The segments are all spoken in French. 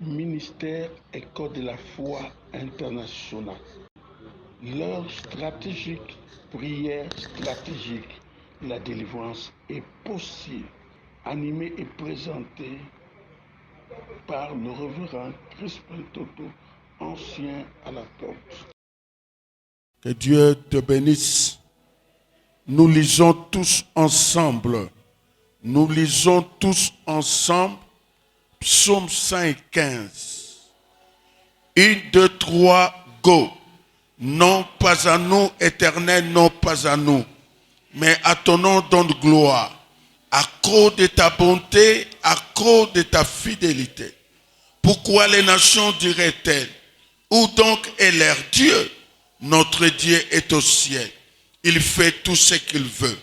ministère École de la foi internationale. L'heure stratégique, prière stratégique, la délivrance est possible, animée et présentée par le révérend Crispin Toto, ancien à la porte. Que Dieu te bénisse. Nous lisons tous ensemble. Nous lisons tous ensemble Psaume 115. 1, 2, 3, go. Non pas à nous, Éternel, non pas à nous, mais à ton nom donne gloire. À cause de ta bonté, à cause de ta fidélité. Pourquoi les nations diraient-elles, où donc est leur Dieu? Notre Dieu est au ciel. Il fait tout ce qu'il veut.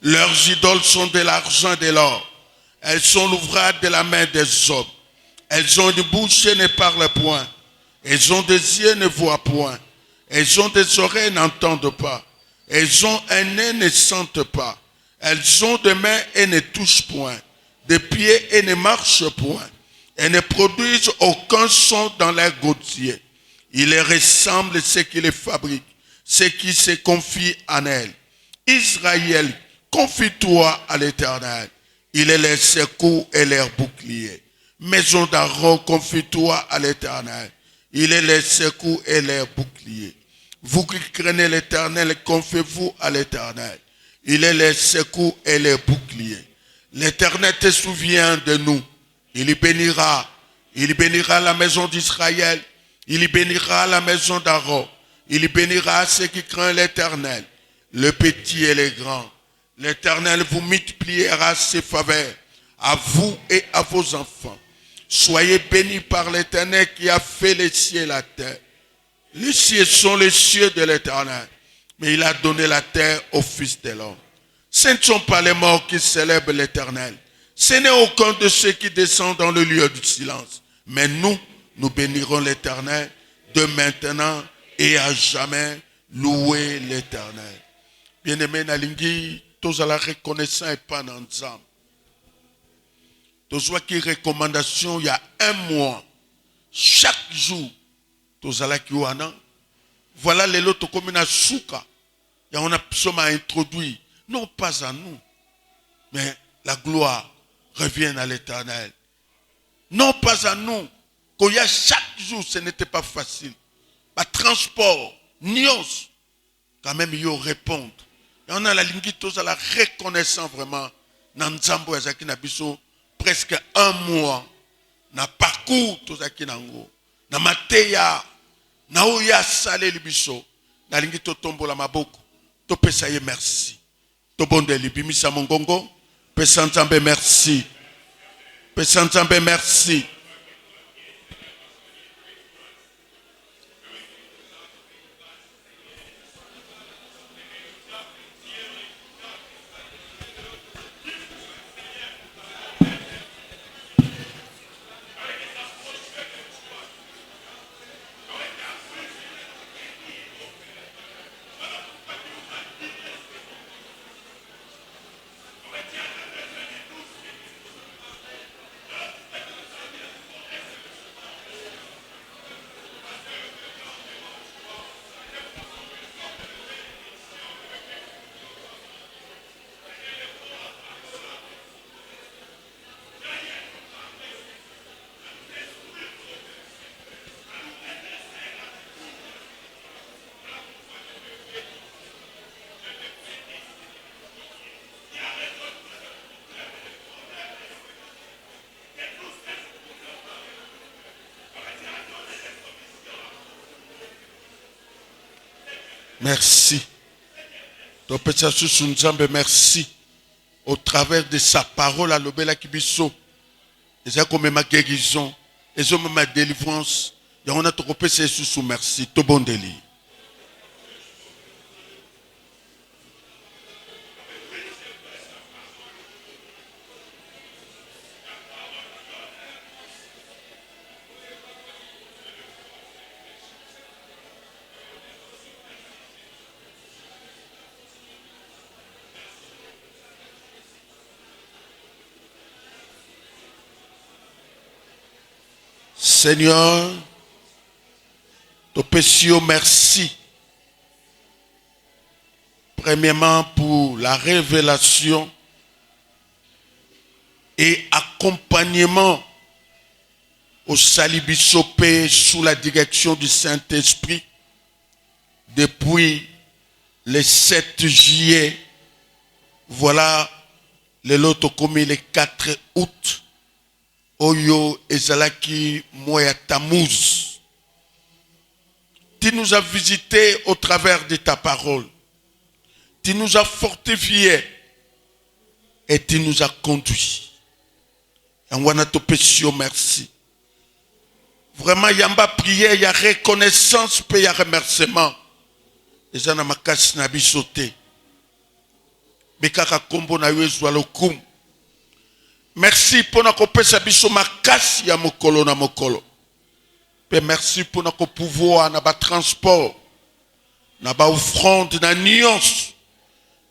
Leurs idoles sont de l'argent et de l'or. Elles sont l'ouvrage de la main des hommes. Elles ont une bouche et ne parlent point. Elles ont des yeux et ne voient point. Elles ont des oreilles et n'entendent pas. Elles ont un nez et ne sentent pas. Elles ont des mains et ne touchent point. Des pieds et ne marchent point. Elles ne produisent aucun son dans leurs gautiers. Il les ressemble ce qui les fabrique, ce qui se confie en elles. Israël, confie-toi à l'Éternel. Il est leur secours et leur bouclier. Maison d'Aaron, confie-toi à l'Éternel. Il est leur secours et leur bouclier. Vous qui craignez l'Éternel, confiez-vous à l'Éternel. Il est leur secours et leur bouclier. L'Éternel te souvient de nous. Il y bénira. Il bénira la maison d'Israël. Il bénira la maison d'Aaron. Il bénira ceux qui craignent l'Éternel, le petit et le grand. L'Éternel vous multipliera ses faveurs à vous et à vos enfants. Soyez bénis par l'Éternel qui a fait les cieux et la terre. Les cieux sont les cieux de l'Éternel, mais il a donné la terre au Fils de l'homme. Ce ne sont pas les morts qui célèbrent l'Éternel. Ce n'est aucun de ceux qui descendent dans le lieu du silence. Mais nous bénirons l'Éternel de maintenant et à jamais. Louez l'Éternel. Bien-aimé Nalingi, tous à la reconnaissance et pas dans l'ensemble. Tous qui recommandation il y a un mois, chaque jour, tous à la qui wana. Voilà les lots comme une souka. Et on a psaume à introduire. Non pas à nous, mais la gloire revient à l'Éternel. Non pas à nous. Quand il y a chaque jour, ce n'était pas facile. Le transport, nions, quand même, il y a répondre. Et on a la ligne tous à la reconnaissance vraiment. Nanzambo Yazaki Nabiso, presque un mois. Na parcours tous à Kinango. Na mateya. Na oya salé libiso. Na ligne to tombo la maboko. To pesaye merci. To bonde libimisa mongongo. Pesanzambe merci. Pesanzambe merci. Merci. Merci. Au travers de sa parole à l'obéla kibiso. Et ça comme ma guérison. Et ça ma délivrance. Et on a trop péché sous merci. Tout bon délit. Seigneur, te pécio merci. Premièrement pour la révélation et accompagnement au Salibisopé sous la direction du Saint-Esprit depuis le 7 juillet. Voilà le loto commis le 4 août. Oyo Ezalaki Moya Tammuz. Tu nous as visités au travers de ta parole. Tu nous as fortifiés et tu nous as conduits. Et on a te péché, merci. Vraiment, il y a une prière, il y a reconnaissance, il y a remerciement. Et ça n'a pas sauté. Merci pour notre péché, makasi ya mokolo na mokolo. Merci pour notre pouvoir, notre transport, notre offrande, notre nuance.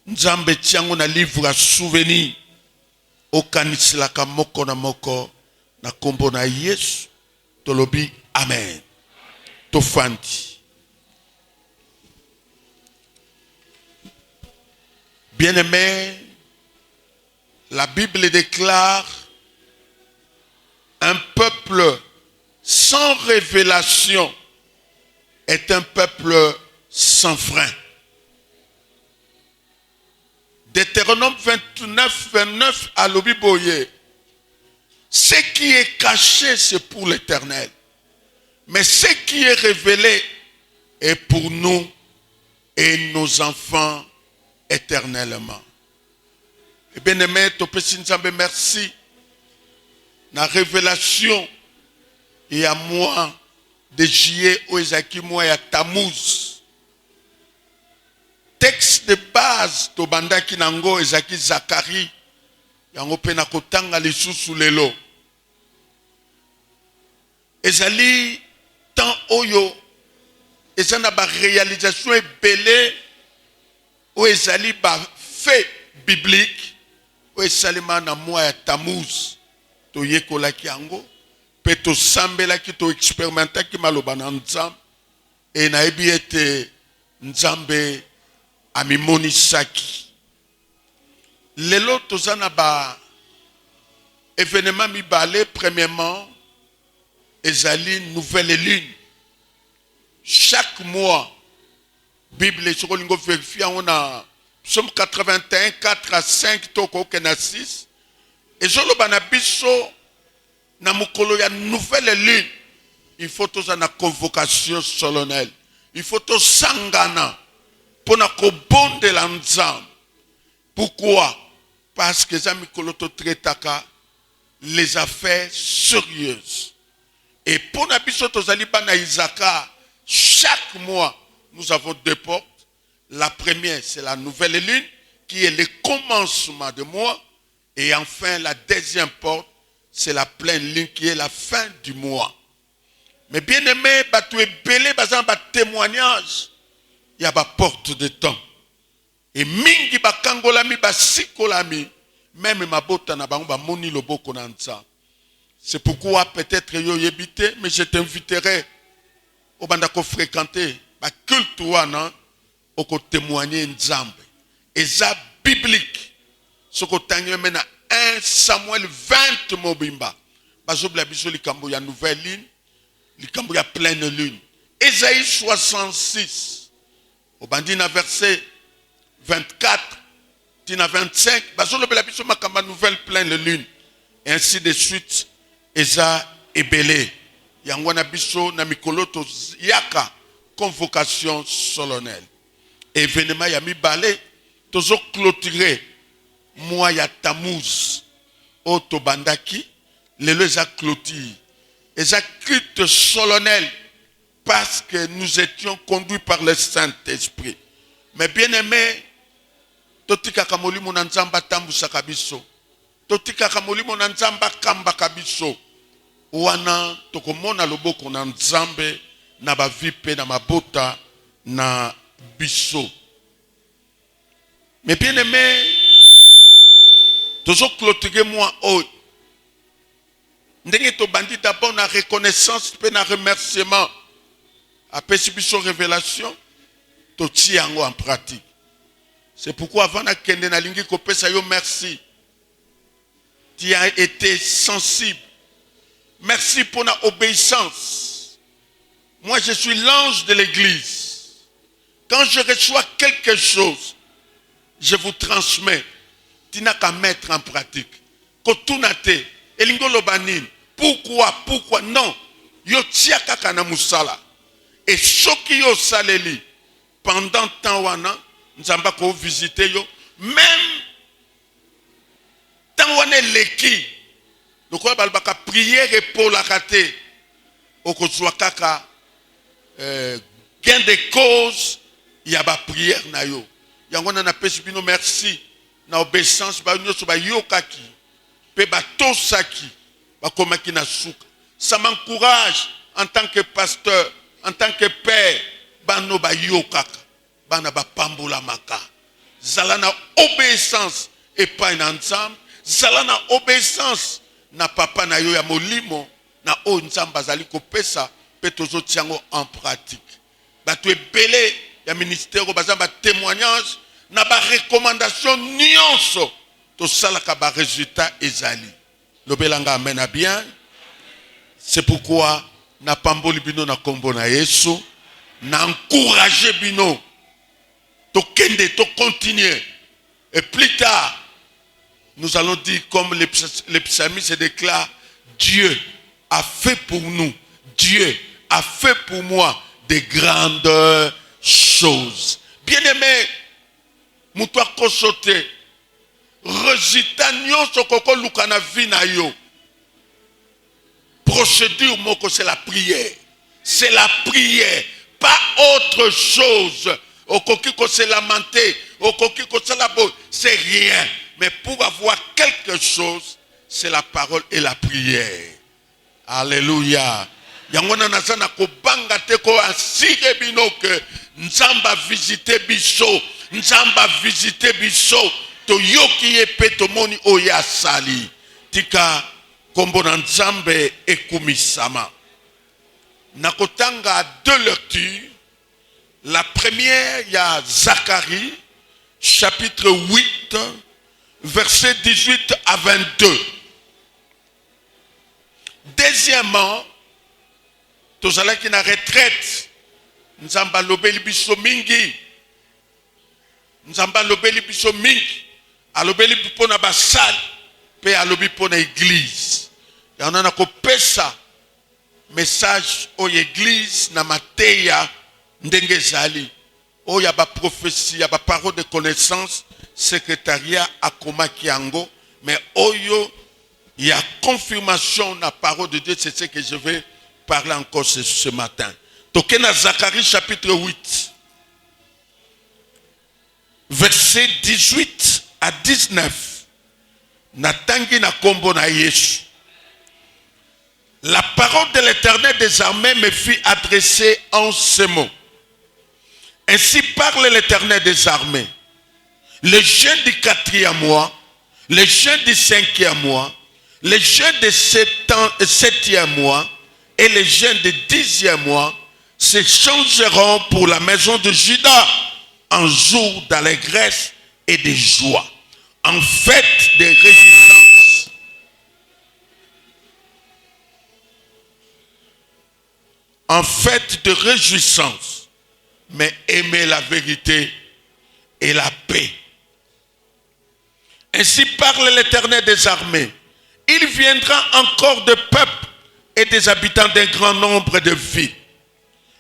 Nzambe tiango na livre à souvenir. Okanisilaka moko na moko na kombo na Yesu. Tolobi amen. Tofandi. Bien-aimé, la Bible déclare un peuple sans révélation est un peuple sans frein. Deutéronome 29, 29 à l'Obiboye. Ce qui est caché, c'est pour l'Éternel. Mais ce qui est révélé est pour nous et nos enfants éternellement. Et bien aimé, merci. La révélation et à moi de juillet au Ezaki moi et à Tammuz. Texte de base to bandaki nango Ezaki Zacharie yango pena kotanga lisusu lelo. Ezali tant oyo ezana ba réalisation ebele o ezali ba fait biblique o esalema na mois ya Tammuz to yekola ki yango pe to sambela ki to experimenta ki maloba na Nzambe e na ebi ete Nzambe amimoni saki. Lelo tozana ba événement mibale. Premièrement, ezali nouvelle lune. Chaque mois, Bible sur lingo vérifier on a Psaume 81 4 à 5 toko kena 6. Et jolo bana biso na mukolo ya nouvelle lune. Il faut tozana convocation solennelle. Il faut to sangana pour na kobonde la Nzambe. Pourquoi? Parce que zami koloto tretaka les affaires sérieuses. Et pour na biso tozali bana Isaka, chaque mois nous avons deux portes. La première c'est la nouvelle lune qui est le commencement de mois, et enfin la deuxième porte c'est la pleine lune qui est la fin du mois. Mais bien aimé, tu es belé bazan ba témoignage. Il y a ba porte de temps. Et mingi ba kangolami ba sikolami, même ma bota na bango ba moni loboko na nza. C'est pourquoi peut-être yo yebité, mais je t'inviterai au bandako fréquenter ba culte wana oko témoigner Nzambe. Et ça biblique. Ce ko tangé mena 1 Samuel 20 mobimba. Bazobla biso likambo ya nouvelle ligne, likambo ya pleine lune. Ésaïe 66. Au bandina verset 24, tina 25, bazolo bela biso makamba nouvelle pleine lune. Et ainsi de suite, Eza ebele. Yangwana biso na mikoloto yaka convocation solennelle. Événement ya mibale, tozo clôturer mois ya Tammuz. Oto bandaki, lelo eza clôture. Eza culte solennel. Parce que nous étions conduits par le Saint-Esprit. Mais bien aimé, totika kamoli mona nzamba tambusa kabiso. Totika kamoli mona nzamba kamba kabiso. Wana tokomona loboko na nzambe na ba vipe na mabota na biso. Mais bien aimé, toujours clôturer moi oh. Ndenge to bandi d'abord na reconnaissance pe na remerciement. Après si révélation, to ti yango en pratique. C'est pourquoi avant na kende na lingi ko pesa yo merci. Tu as été sensible. Merci pour la obéissance. Moi je suis l'ange de l'église. Quand je reçois quelque chose, je vous transmets. Tu n'as qu'à mettre en pratique. Kotunate, elingolo banin. Pourquoi non? Yo tia kaka na musala. Et soki yo saleli pendant temps wana, nzamba ko visiter yo, même tant wana leki. Donc on va baka prière et pour la rater. Okozwa kaka gain de cause, il y a ba prière na yo. Yango na pesi bino merci na obéissance ba nyoso ba yokaki pe ba tosaki ba komaki na suka. Ça m'encourage en tant que pasteur, en tant que père, bano ba yokaka, bana ba pambola maka. Zalana obéissance et pas une ensemble, zalana obéissance na papa na yo ya molimo na o nzamba zali ko pesa pe tozo tiango en pratique. Ba tu ebele ya ministère bazamba témoignage na ba recommandation nyonso to salaka ba résultat ezali. Lobelanga amen a bien. C'est pourquoi na pamboli bino na kombo na Yesu na encourager bino to kende to continuer et plus tard nous allons dire comme les psalmistes déclarent, Dieu a fait pour nous, Dieu a fait pour moi des grandes choses. Bien-aimé, moutoua kosote, résultat nyonso koko lukana vina yo. Procédure moko c'est la prière. C'est la prière, pas autre chose. Okoki ko se lamenter, okoki ko se labo, c'est rien. Mais pour avoir quelque chose, c'est la parole et la prière. Alléluia. Yangona nazana ko banga te ko asire bino que nzamba visiter biso, nzamba visiter biso, to yoki epe to moni oya sali. Tika kombo na nzambe ekumisama. Nakotanga deux lectures. La première, il y a Zacharie, chapitre 8, versets 18 à 22. Deuxièmement, tozala ki na retraite, nzamba lobeli biso mingi, nzamba lobeli biso mingi, alobeli pona basal, pe alobi pona église. Yana ko pesa message au église na mateya ndenge zali. Oh, ya ba prophétie, ya ba parole de connaissance, secrétariat akoma kiango, mais oyo il y a confirmation de la parole de Dieu, c'est ce que je vais parler encore ce matin. Tokena Zacharie chapitre 8, verset 18 à 19. Natangi na kombo na Yesu. La parole de l'Éternel des armées me fut adressée en ce mot. Ainsi parle l'Éternel des armées. Les jeunes du 4e mois, les jeunes du 5e mois, les jeunes du 7e mois et les jeunes du 10e mois se changeront pour la maison de Juda en jour d'allégresse et de joie, en fête de réjouissance. En fête de réjouissance. Mais aimer la vérité et la paix. Ainsi parle l'Éternel des armées. Il viendra encore de peuples et des habitants d'un grand nombre de villes.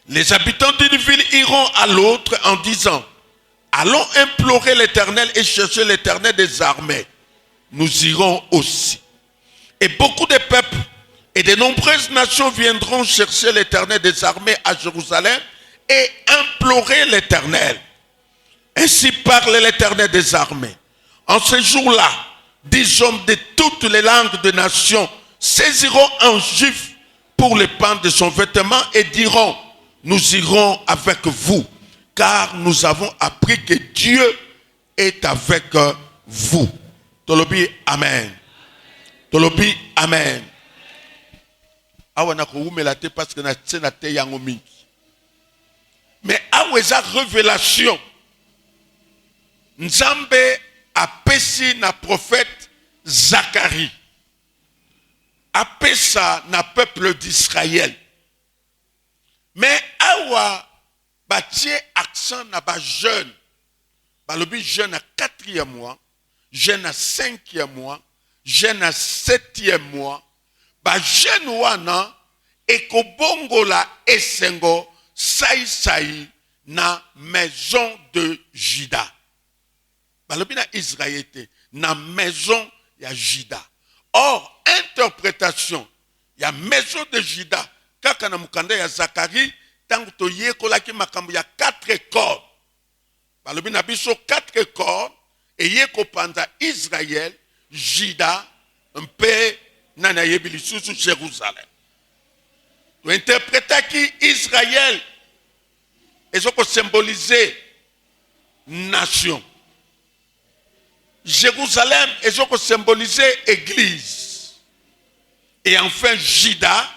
Les habitants d'une ville iront à l'autre en disant, allons implorer l'Éternel et chercher l'Éternel des armées. Nous irons aussi. Et beaucoup de peuples et de nombreuses nations viendront chercher l'Éternel des armées à Jérusalem et implorer l'Éternel. Ainsi parle l'Éternel des armées. En ce jour-là, 10 hommes de toutes les langues de nations saisiront un juif pour le pan de son vêtement et diront, nous irons avec vous, car nous avons appris que Dieu est avec vous. Tolobi Amen. Tolobi Amen. awa na koumela te parce que na tsena te yango mingi. Mais awa eza révélation. Nzambe apesi na prophète Zacharie. Apesa na peuple d'Israël. Mais awa batie accent na ba jeune. Balobi jeune à 4e mois, jeune à 5e mois, jeune à 7e mois. Ba jeune wana ekobongola esengo sai na maison de Juda. Balobi na Israël na maison ya Juda. Or, interprétation, il y a maison de Juda, kaka na mukanda ya Zacharie, tangu to yekolaki makambo ya 4 corps. Balobi na biso 4 corps, et yeko panda Israël, Juda, mpe nana yebi lisusu Jérusalem. To interpréta ki Israël, ezoko symboliser nation. Jérusalem est symbolisé église. Et enfin, Juda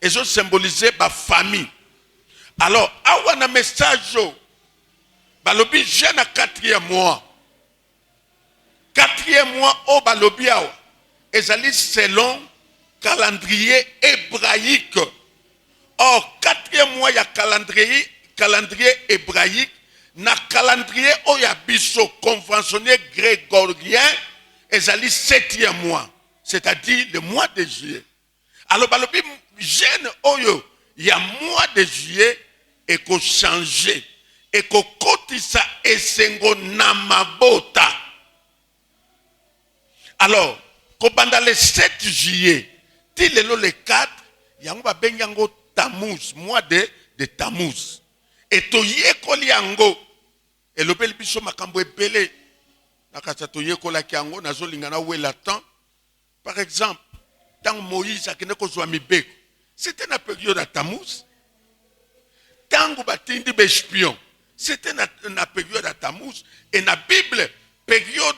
est symbolisé par famille. Alors, awa na message, balobi jeune à 4e mois. 4e mois, au balobi awa. Ezali selon calendrier hébraïque. Or, 4e mois, il y a calendrier hébraïque. Na calendrier oyabiso conventionnel grégorien, ezali 7e mois, c'est-à-dire le mois de juillet. Alors, balobi jeune oyo, il y a mois de juillet et qu'on change et qu'on kotisa esengo namabota. Alors, pendant le 7 juillet, ti le 4, yango ba bengango Tammuz, mois de Tammuz. Et to yekoli yango et le bel biso makambo ebele nakata to yekola kiango nazolinga na wela temps. Par exemple, tant Moïse akene kozwa mibeko, c'était na période à Tammuz. Tango batindi be espion, c'était na période à Tammuz. Et na Bible, période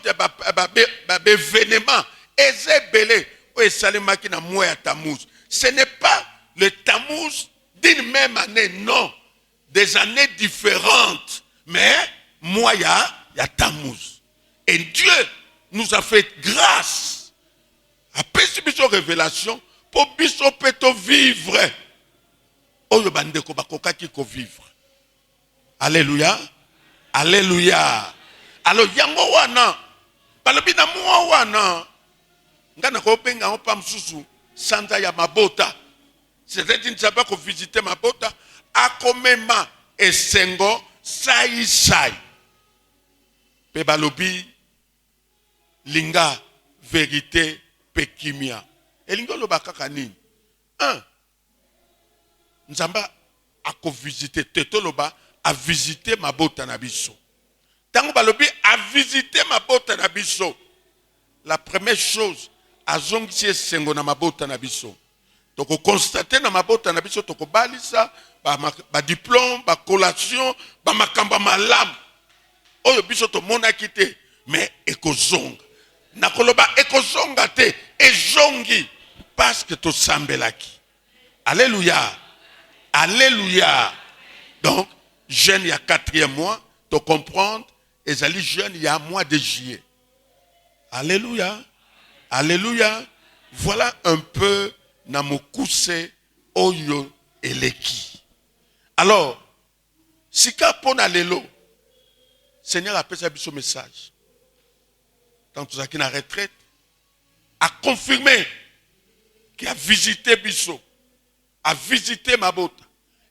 événement ezebele o esalemaki na mois à Tammuz. Ce n'est pas le Tammuz d'une même année, non. Des années différentes. Mais moi, il y a Tammuz. Et Dieu nous a fait grâce. Après cette révélation, pour biso peto vivre. Oyo bandeko bakoka kiko vivre. Alléluia. Alléluia. Alors, yango wana. Balobi na mwa wana. Ngana ko benga on pam susu. Santa ya mabota. C'est-à-dire que tu vas visiter mabota. Akomema esengo sai. Pe balobi linga vérité pekimia. Et linga lo bakaka nini? Nzamba ako visiter tetoloba a visiter mabota na biso. Tango balobi a visiter mabota na biso. La première chose azongisi esengo na mabota na biso. Toko constater na mabota na biso toko balisa ba diplôme, ba collation, ba makamba malam. Oyo biso to mona kite, mais ekozonga. Nakoloba ekozonga te, ezongi parce que to sambelaki. Alléluia. Alléluia. Donc, jeune il y a 4e mois, tu comprendre, ezali jeune il y a mois de juillet. Alléluia. Alléluia. Voilà un peu namokuse oyo eleki. Alors, si kapona lelo, Seigneur appelle ça biso message. Quand tu as qui na retraite, a confirmé qu'il a visité biso, a visité mabota.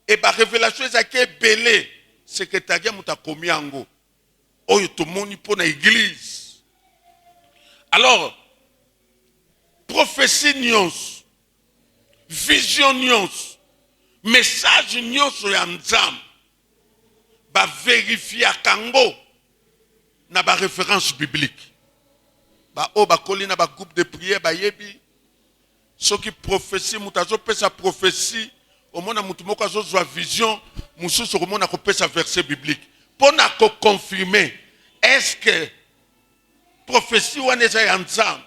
Et par révélation, il a belé secrétariat muta komiango. Oyo to moni pona église. Alors, prophétie nyons, vision nyons, message nyons ya nzam, ba vérifier kango na ba référence biblique. Ba o ba kolina ba groupe de prière ba yebi. Ce qui prophétie mutazo pesa prophétie au monde mutu moko azozwa vision mususu au monde akopesa verset biblique. Pona ko confirmer est-ce que prophétie wana eza ya nzam.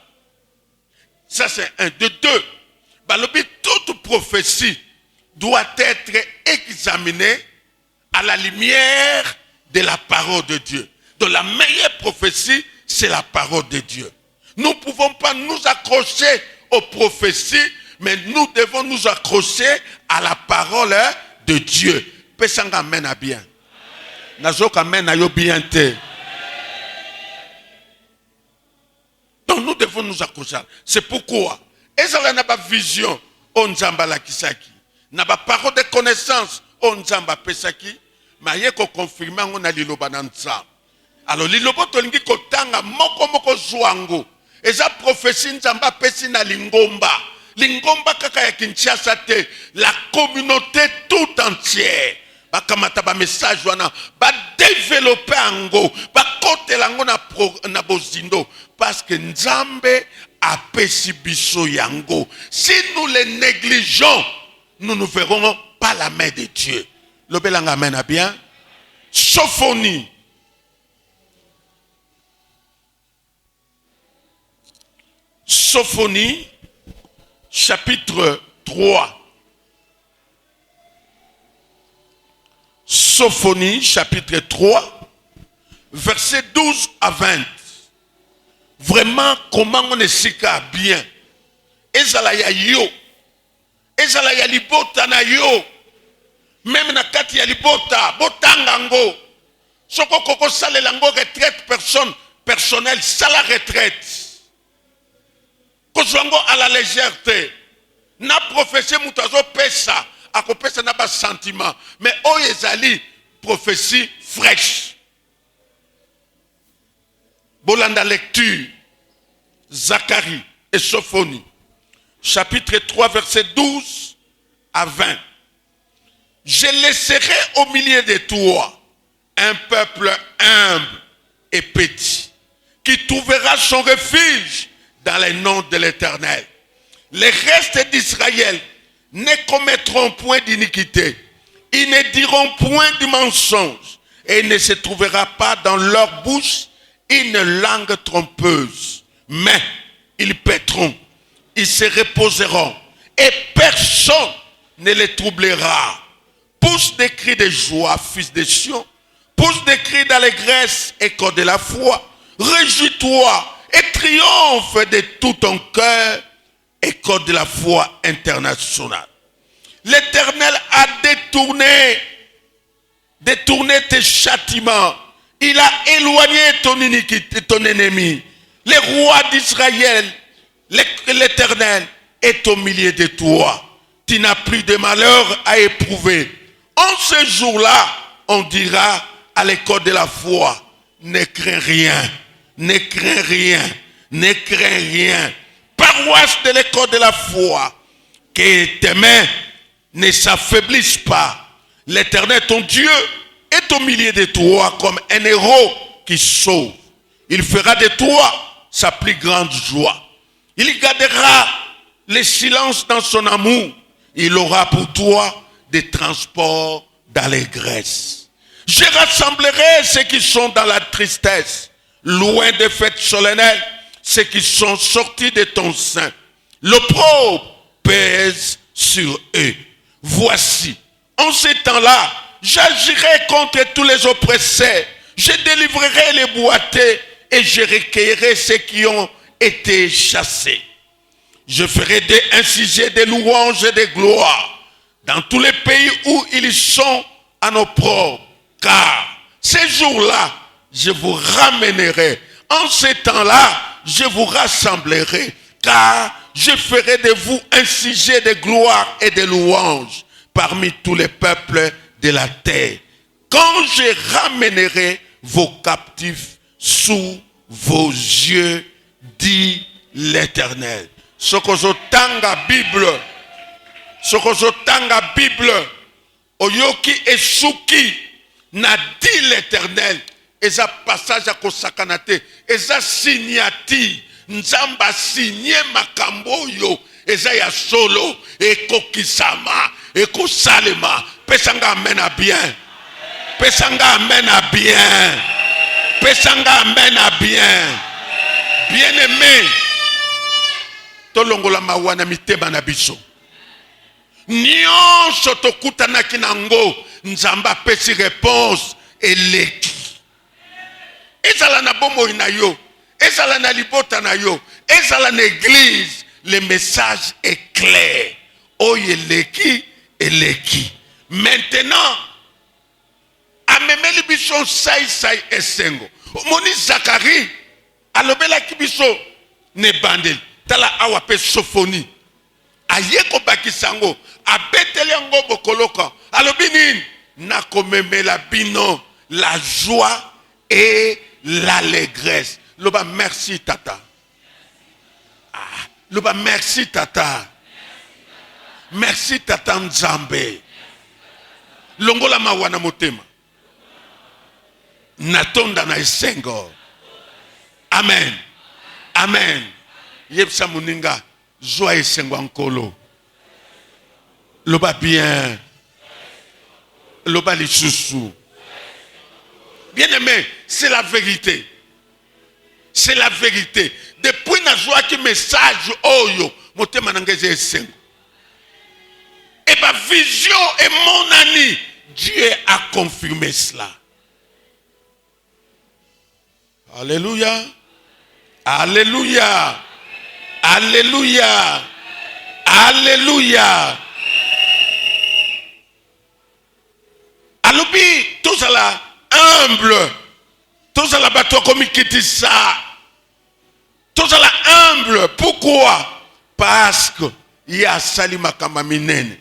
Ça c'est un de deux. balobi toute prophétie doit être examinée à la lumière de la parole de Dieu. Donc la meilleure prophétie, c'est la parole de Dieu. Nous ne pouvons pas nous accrocher aux prophéties, mais nous devons nous accrocher à la parole de Dieu. Pesanga amen à bien. Nazok amen à yo bien te. Donc nous devons nous accrocher. C'est pourquoi, ezala na ba vision on nzamba la kisaki, na ba parole de connaissance on nzamba pesaki, maye ko confirmer on a liloba na nzamba. Alors liloba tolingi kotanga moko zwango. Eza prophétie nzamba pesi na lingomba. Lingomba kaka ya Kinshasa te, la communauté tout entière. Bakamata ba message wana, ba développer ango, ba kote lango na bozindo, parce que nzambe a pesi biso yango. Si nous les négligeons, nous ne verrons pas la main de Dieu. Le belanga amène bien. Sophonie. Sophonie, chapitre 3. Sophonie, chapitre 3, versets 12 à 20. Vraiment, comment on est si bien. Ezala ya yo. Ezala ya libota na yo. Même na kati ya libota, botangango. Soko koko sale lango retraite personnelle, sala retraite. Kozwango à la légèreté. Na prophétie mutazo pesa, ako pesa na ba sentiment. Mais oyezali prophétie fraîche. Bolanda lecture. Zacharie et Sophonie. Chapitre 3, verset 12 à 20. Je laisserai au milieu de toi un peuple humble et petit qui trouvera son refuge dans les noms de l'Éternel. Les restes d'Israël ne commettront point d'iniquité. Ils ne diront point de mensonge. Et il ne se trouvera pas dans leur bouche une langue trompeuse. Mais ils paîtront, ils se reposeront. Et personne ne les troublera. Pousse des cris de joie, fils de Sion. Pousse des cris d'allégresse, écho de la foi. Réjouis-toi et triomphe de tout ton cœur, écho de la foi internationale. L'Éternel a détourné tes châtiments. Il a éloigné ton iniquité, ton ennemi. Le roi d'Israël, l'Éternel, est au milieu de toi. Tu n'as plus de malheur à éprouver. En ce jour-là, on dira à l'école de la foi, ne crains rien, ne crains rien, ne crains rien. Paroisse de l'école de la foi, que tes mains ne s'affaiblissent pas. L'Éternel, ton Dieu, est au milieu de toi comme un héros qui sauve. Il fera de toi sa plus grande joie. Il gardera le silence dans son amour. Il aura pour toi des transports d'allégresse. Je rassemblerai ceux qui sont dans la tristesse, loin des fêtes solennelles, ceux qui sont sortis de ton sein. L'opprobre pèse sur eux. Voici, en ces temps-là, j'agirai contre tous les oppresseurs. Je délivrerai les boités et je recueillerai ceux qui ont été chassés. Je ferai un sujet de louanges et de gloire dans tous les pays où ils sont en opprobre. Car ces jours-là, je vous ramènerai. En ces temps-là, je vous rassemblerai. Car je ferai de vous un sujet de gloire et de louange parmi tous les peuples de la terre. Quand je ramènerai vos captifs sous vos yeux, dit l'Éternel. Sokozotanga Bible, Oyoki Esuki, n'a dit l'Éternel. Eza passage à Kosakanate, eza signati, Nzamba signé makambo yo, eza ya solo, eko kisama, eko salema, pesanga amena bien, pesanga amena bien, pesanga amena bien, bien aimé. tolongola mawa na mitema na biso. Nyonso tokutanaki nango Nzambe apesi réponse eleki. Ezala na bomoi na yo, ezala na libota na yo, ezala na église, le message est clair. Oye eleki. Maintenant, amemeli biso sai esengo. Moni Zacharie alobela kibiso ne bandel. Tala awa pe sophonie. Ayeko bakisango abeteli yango bokoloka. Alobi nini? Nakomemela bino la joie et l'allégresse. Loba merci tata. Loba merci tata. Merci tata Nzambe. Longola mawana motema. Natonda na esengo. Amen. Amen. Yepsa muninga joie esengo ankolo. Loba bien. Loba li chouchou. Bien-aimé, c'est la vérité. C'est la vérité. Depuis na joie qui message oyo motema nangeze esengo. Et ma vision et mon ami, Dieu a confirmé cela. Alléluia. Alléluia. Alléluia. Alléluia. Aloubi, tout cela humble. Tout cela bateau comme qui ça. Tout cela humble. Pourquoi? Parce que il y a Salima Kamaminene.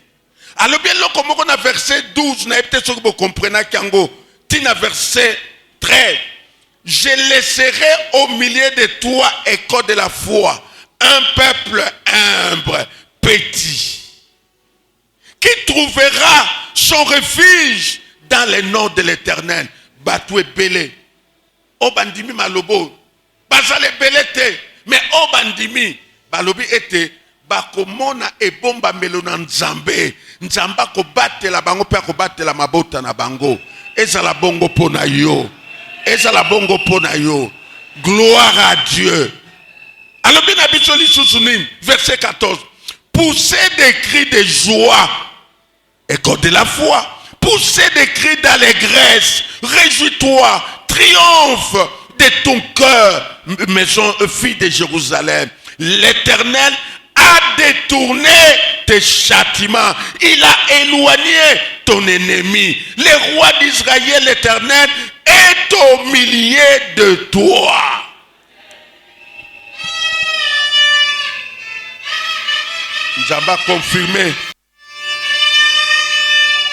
Alors bien là, comme on a verset 12, n'a peut-être que vous comprenez qu'ango, tina verset 13. Je laisserai au milieu de toi, école de la foi, un peuple humble, petit, qui trouvera son refuge dans le nom de l'Éternel. Batoué belé. Obandimi malobo. Bazale belete. Mais obandimi balobi ete. Bakomona ebomba melona Nzambe. Nzamba ko batela bango pe ko batela mabota na bango. Ezala bongo pona yo. Ezala bongo pona yo. Gloire à Dieu. Alors bien habitué sous verset 14. Poussez des cris de joie. École de la foi. Poussez des cris d'allégresse. Réjouis-toi. Triomphe de ton cœur, maison, fille de Jérusalem. L'Éternel a détourné tes châtiments. Il a éloigné ton ennemi. Le roi d'Israël, l'Éternel, est au milieu de toi. Nous avons confirmé.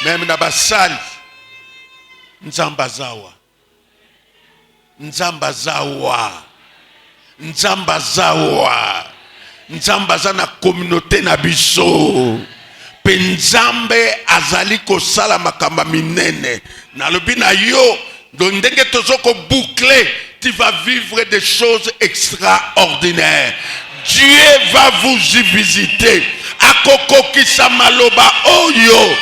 Même dans la salle, Nzambazawa. Nzambazawa. Nzambazawa. Nzambaza na communauté na biso. Penzambe azali ko sala makamba minene. Na lobi na yo, ndenge tozoko boucler, tu vas vivre des choses extraordinaires. Dieu va vous y visiter. Akoko kisa maloba oyo.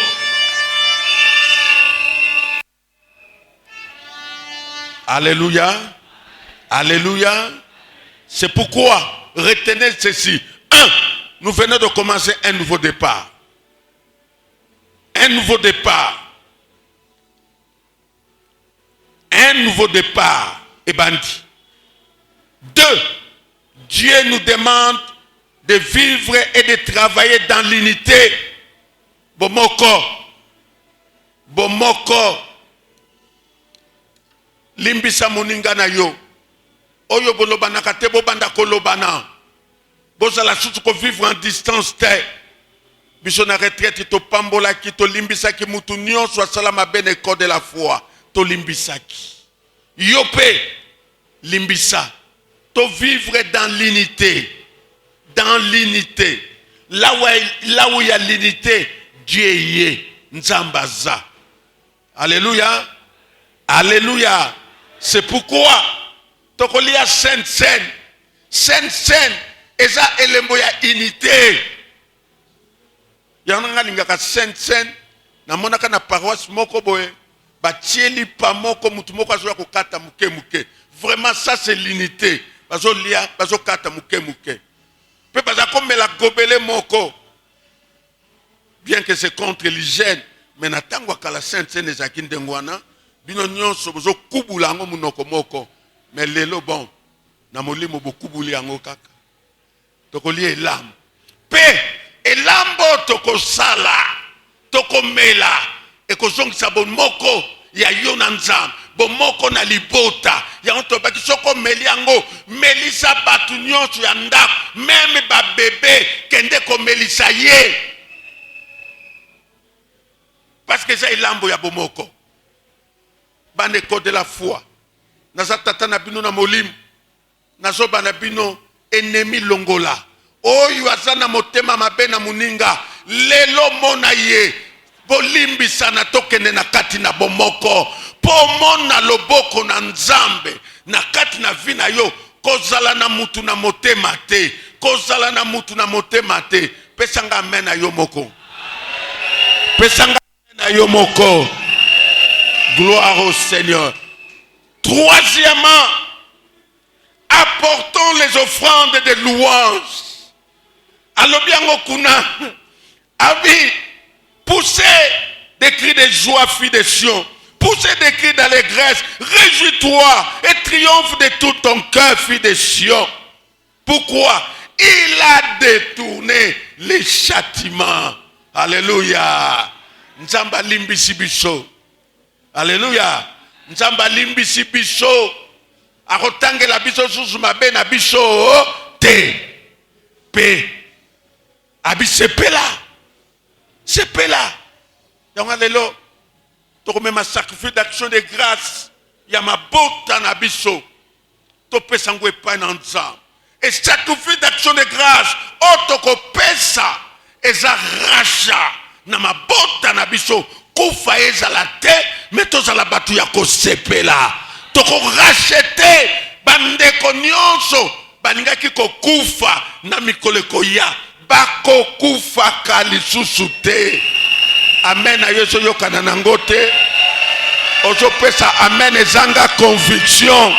Alléluia. Alléluia. C'est pourquoi retenez ceci. 1. Nous venons de commencer un nouveau départ. Un nouveau départ. Un nouveau départ. Et bandit. 2. Dieu nous demande de vivre et de travailler dans l'unité. Bomoko. Bomoko. Limbisa moninga na yo. Oyo bolobana kate bobanda kolobana. Bozala susu ko vivre en distance te. Biso na retraite to pambola ki to limbisa ki mutu nyonso asala mabene ko de la foi. To limbisa ki. Yope limbisa. To vivre dans l'unité. Dans l'unité. Là où il y a l'unité, Dieu y est. Nzambaza. Alléluia. Alléluia. C'est pourquoi tokolia sainte scène eza elembo ya unité. Yananga lingaka sainte na monaka na paroisse moko boye batieli pa moko mutu moko azoya kokata muke. Vraiment ça c'est l'unité. Bazo lia bazo kata muke. Pe bazako mela gobele moko. Bien que c'est contre l'hygiène, mais natango kala sainte sene zakinde ngwana, bino nyonso bozo kubula ngo munoko moko. Mais lelo bon, na molimo bo kubuli yango kaka. Toko li elam. Pe elambo toko sala, toko mela, ekozongisa bon moko ya yona nzam, bon moko na libota, ya onto baki soko meli yango, melisa batu nyonso ya ndako, même ba bébé kende ko melisa ye. Parce que ça elambo ya bomoko. Bandeko de la foi. Naza tata na bino na molim. Nazo bana bino ennemi longola. Oyo azana motema mabe na muninga. Lelo mona ye. Bolimbi sana tokende na kati na bomoko. Po mona loboko na nzambe. Na kati na vina yo. Kozala na mutu na motema te. Kozala na mutu na motema te. Pesanga amen na yo moko. Pesanga amen na yo moko. Gloire au Seigneur. Troisièmement, apportons les offrandes de louange. Alors bien okuna, abi, poussez des cris de joie, fille de Sion. Poussez des cris d'allégresse. Réjouis-toi et triomphe de tout ton cœur, fille de Sion. Pourquoi? Il a détourné les châtiments. Alléluia. Nzamba limbisi biso. Alléluia. Nzamba limbisi biso. Akotangela biso susu mabe na biso te. Pe. Abi sepela. Sepela. Donc alléluia. To même un sacrifice d'action de grâce. Yama bota na biso. To pesa ngwe pa na nzamba. Et sacrifice d'action de grâce. Otoko pesa. Eza racha. Na mabota na biso. Kufa ezala te, mais tozala batu ya kosepela. Toko rachete bandeko nyonso baningaki kokufa na mikoleko ya bako kufa kalisusu te. Amen na yeso yokana nango te. Ozo pesa amen ezanga conviction.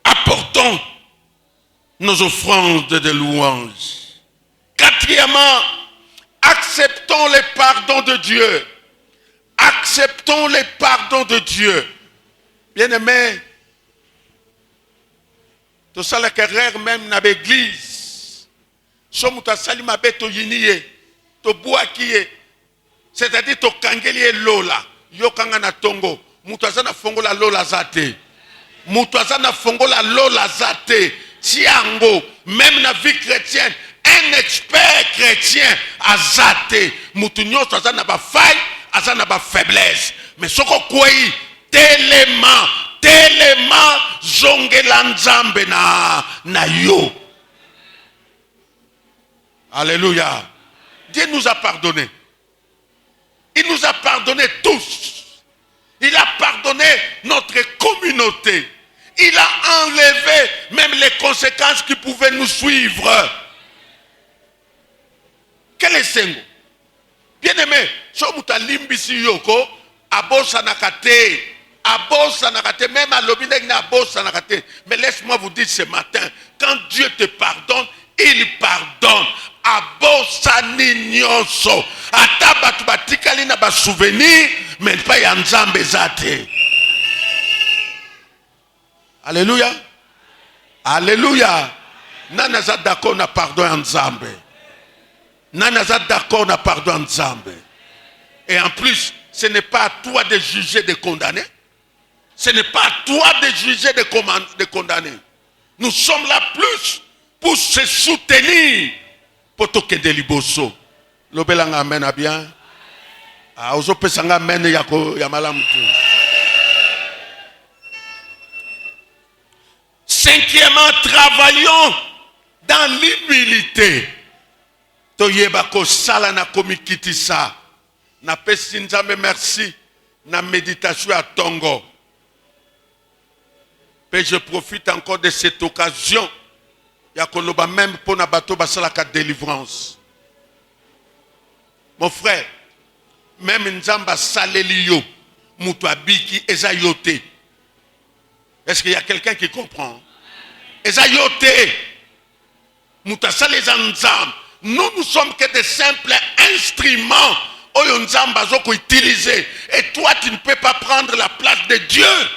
Apportons nos offrandes de louange. Quatrièmement, acceptons les pardons de Dieu. Acceptons les pardons de Dieu. Bien-aimés, tout ça la carrière même dans l'église. Somme ta salima beto yiniye, to buakiye. C'est-à-dire to kangeliye lola, yo kanga na tongo. Mutazana fongola lola zate. Mutazana fongola lola zate. Tiango, même dans la vie chrétienne. Un expert chrétien a zaté. Moutounyo ça n'a pas faille, ça n'a pas faiblesse. Mais ce qu'on croit, tellement, zongelanzambe na yo. Alléluia. Dieu nous a pardonné. Il nous a pardonné tous. Il a pardonné notre communauté. Il a enlevé même les conséquences qui pouvaient nous suivre. Quel est Sengo? Bien-aimé, somuta limbisi yoko, abosa nakate, même à l'obineg na abosa nakate. Mais laisse-moi vous dire ce matin, quand Dieu te pardonne, il pardonne. Abosa ninyonso, atabatu batikali na ba souvenir, mais pas yanzambe zate. Alléluia. Alléluia. Nanaza d'accord na pardon yanzambe. Nanaza d'accord na pardon Nzambe. Et en plus, ce n'est pas à toi de juger, de condamner. Ce n'est pas à toi de juger, de condamner. Nous sommes là plus pour se soutenir. Pour toquer des liboso. L'obélanga amen a bien. Ah, ozo pesanga amen yako yamalamtu. Cinquièmement, travaillons dans l'humilité. Toyeba ko sala na komikitisa. Na pesi nzambe merci. Na méditation à Tongo. Et je profite encore de cette occasion. Yakoloba même pour na bato basalaka délivrance. Mon frère, même nzamba saleli yo. Mutu abiki eza yote. Est-ce qu'il y a quelqu'un qui comprend? Et ça yote. Moutassa les ensembles. Nous sommes que des simples instruments. Utiliser. Et toi, tu ne peux pas prendre la place de Dieu.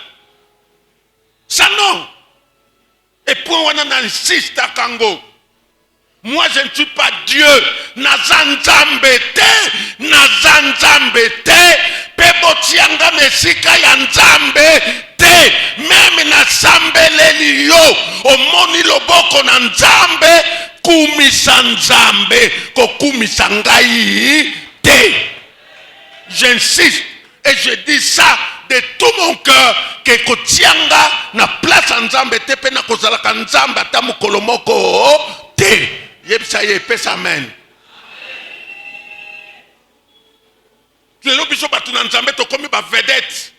Ça non. Et pour on insiste à Congo. Moi, je ne suis pas Dieu. Nazanzambete. Pebotianga mesika ya nzambe. Même na sambeleli yo. Omoni loboko na nzambe. Kumisa nzambe. Kokumisa ngai. J'insiste et je dis ça de tout mon cœur que kotianga na place nzambe te pe na kozalaka nzambe ata mokolo moko te. Yebisa ye pesa amen. Lelo biso batu na nzambe to komi ba vedette.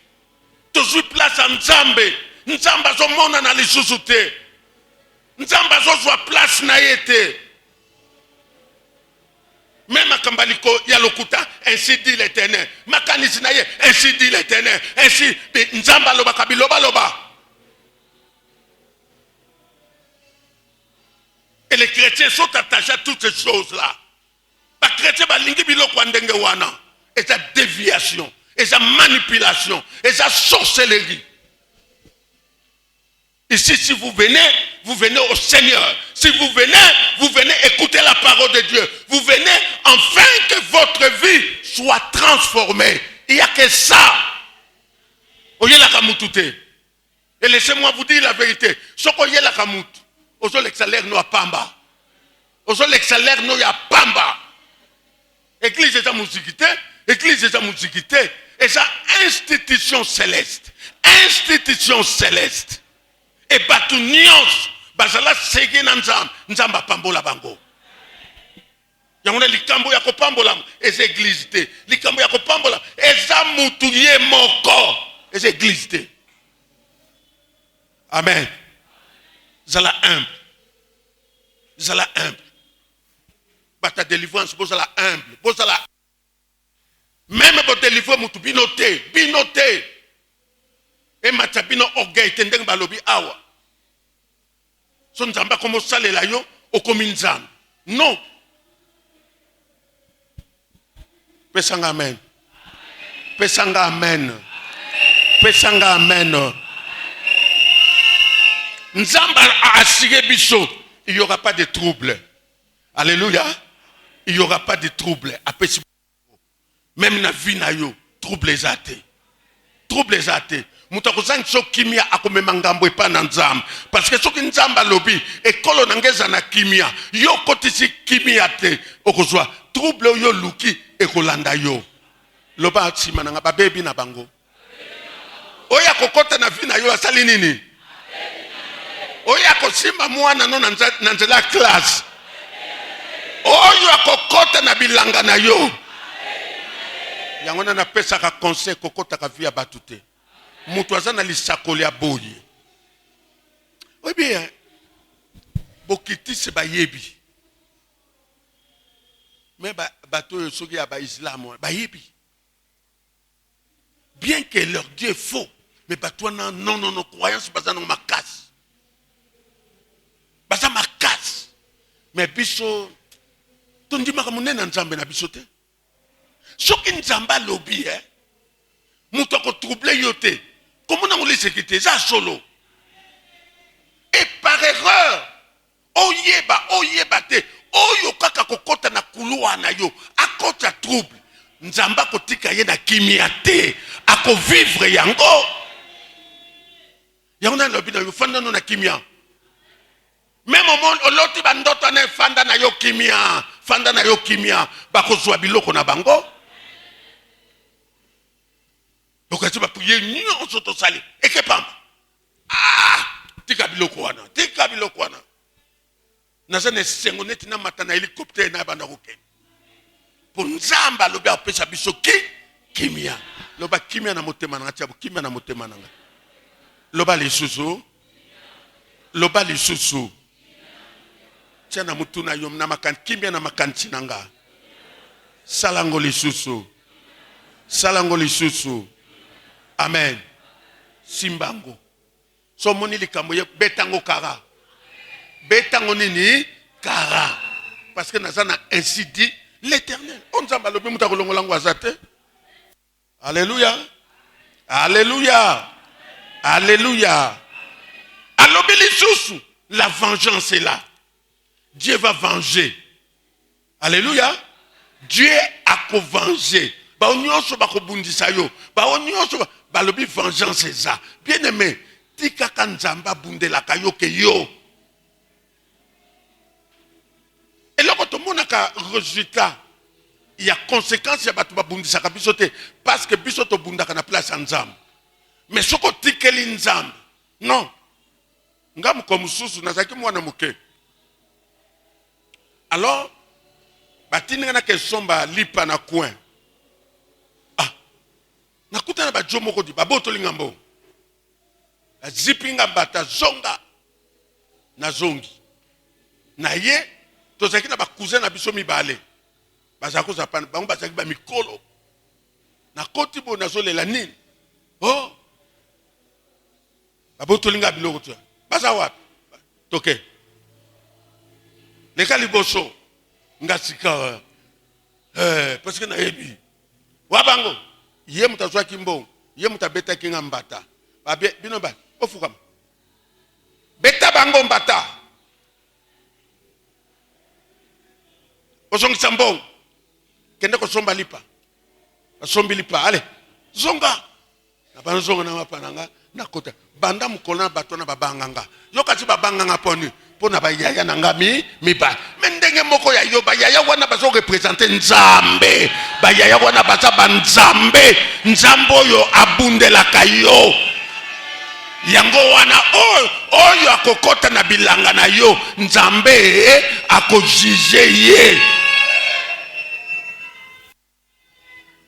Tozui place nzambe. Nzambe azomona na lisusu te. Nzambe azozwa place na ye te. Même à Kambaliko, il y a l'okuta, ainsi dit l'Éternel. Makanisinaye, ainsi dit l'Éternel. Ainsi, Nzamba loba kabiloba loba. Et les chrétiens sont attachés à toutes ces choses-là. Les chrétiens, balingi biloko andenge wana. Et sa déviation, et sa manipulation, et sa sorcellerie. Ici, si vous venez au Seigneur. Si vous venez écouter la parole de Dieu. Vous venez afin que votre vie soit transformée. Il n'y a que ça. Et laissez-moi vous dire la vérité. Ce qu'on y a la kamout, ozo l'exalaire no pamba. Ozo l'exalaire no ya pamba. Église est à musiquité. Église est à musiquité. Et ça, institution céleste. Institution céleste. Et batu nyons bazala sege na nzamba pambola bango. Yangona likambo ya kopambola ez église te. Likambo ya kopambola eza mutuye moko ez église te. Amen. Zala humble. Zala humble. Bata délivrance bozala humble. Bozala même bo délivrer mutu binote, binote. Et matabino orgueil tendeng balobi awa. Son nzamba komo salela yo okomi nzambe. Non. Pesanga amen. Pesanga amen. Pesanga amen. Nzamba a assuré biso, il n'y aura pas de trouble. Alléluia. Il n'y aura pas de trouble. Même na vie na yo, trouble zate. Trouble zate. Mutakozang so kimia akomema ngambo epa na nzamba. Parce que soki nzamba lobi ekolo nangeza na kimia. Yo kotisi kimia te okozwa. Trouble yo luki ekolanda yo. Loba atsima nanga babebi na bango. Oya kokota na vina yo asali nini? Oya kosima mwana no na nzela class. Oya kokota na bilanga na yo. Yangona na pesa ka conseil kokota ka via batute. Mutuaza na lisakoli ya boye. Oui bien. Bokiti se ba yebi. Mais bato soki ya ba islam ba yebi. Bien que leur Dieu est faux, mais bato non croyance baza na makas. Baza makas. Mais biso tondima ka munena nzambe na biso te. Soki nzamba lobi muto ko troubler yote. Comment on les sécurité ça solo. Et par erreur, oyeba te, oyo kaka kokota na kuluwa na yo, akota trouble. Nzamba kotika ye na kimia te, ako vivre yango. Yango na lobi na yo fanda no na kimia. Même au monde oloti bandoto na fanda na yo kimia, bako zwa biloko na bango. Donc tu vas prier nyonso to sali eke pamba. Tika biloko wana. Nazane sengo neti na mata na hélicoptère na banda roke. Pour nzamba lobi apesa biso kimia. Loba kimia na motema na tia kimia na motema na. Loba lisusu. Tia na mutu na yom na makan kimia na makanti nanga. Salango lisusu. Amen. Simbango. somoni likambo ye betango kara. Betango nini kara. Parce que nazana ainsi dit l'Éternel. On nous a balobi muta kolongolango azate. Alléluia. Alléluia. Alléluia. Alobi lisusu, la vengeance est là. Dieu va venger. Alléluia. Dieu a venger. Ba onyonso ba kobundisa yo. Ba onyonso ba lobi vengeance est ça. Bien aimé, tika kanzamba bundela kayo ke yo. Et là quand on a un résultat, il y a conséquence ya batu ba bundisa ka bisote parce que bisoto bundaka na place nzambe. Mais soko tikeli nzambe. Non. Ngam ko mususu nazaki mwana muke. Alors batini ngana ke somba lipa na coin. Ah. Nakuta na ba jomo ko di baboto lingambo. Zipinga bata zonga na zongi. Na ye tozaki na ba cousin na biso mibale. Bazako zapana bango bazaki ba mikolo. Na koti bo nazolela nini? Oh. Baboto linga biloko tu. Baza wapi? Toke. Leka liboso. Ngasika. Parce que na ebi. Wabango. Ye mutazwa kimbo. Ye mutabeta kinga mbata. Babie bino ba. Ofukama. Beta bango mbata. Osongi sambo. Kende ko somba lipa. Sombi lipa. Allez. Zonga. Na banzonga na mapananga na kota. Banda mukona batona babanganga. Yo kati babanganga poni. Pona ba yaya nanga mi ba. Mendenge moko ya yo ba yaya wana bazo représenter nzambe. Ba yaya wana baza banzambe. Nzambo yo abundela kayo. Yango wana oyo akokota na bilanga na yo. Nzambe akojije ye.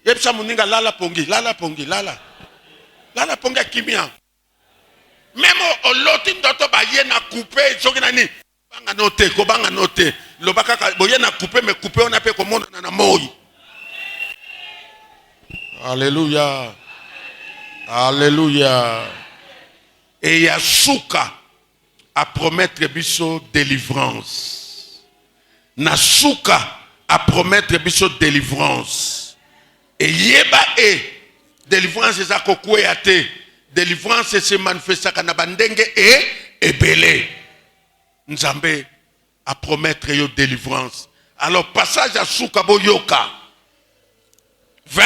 Yepsa muninga lala pongi, lala pongi, lala. Lala pongi kimia. Même au loti ndoto ba ye na couper soki nani banga note ko banga note lobaka bo ye na couper mais couper on appelle comme na moi. Alléluia. Alléluia. Et Yasuka a promettre biso délivrance. Nasuka a promettre biso délivrance. Et yeba délivrance c'est ça kokweyate. Délivrance se manifeste na bandenge et belé. Nzambe a promettre yo délivrance. Alors passage à Soukabo Yoka. 20.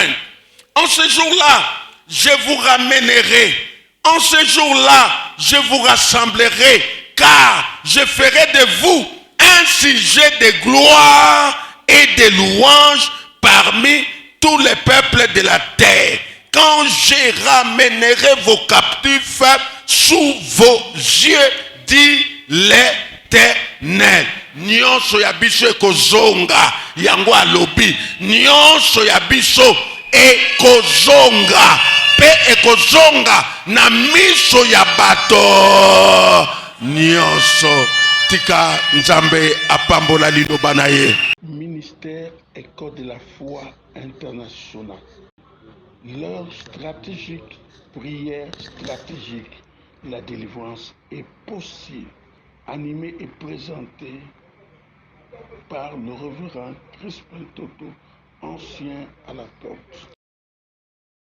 En ce jour-là, je vous ramènerai. En ce jour-là, je vous rassemblerai. Car je ferai de vous un sujet de gloire et de louange parmi tous les peuples de la terre. Quand je ramènerai vos captifs sous vos yeux, dit l'Éternel. Nyonso ya biso ekozonga yango alobi. Nyonso ya biso ekozonga pe ekozonga na miso ya bato. Nyonso tika nzambe apambola liloba na ye. Ministère École de la foi internationale. L'heure stratégique, prière stratégique, la délivrance est possible. Animé et présenté par le révérend Crispin Toto, ancien à la porte.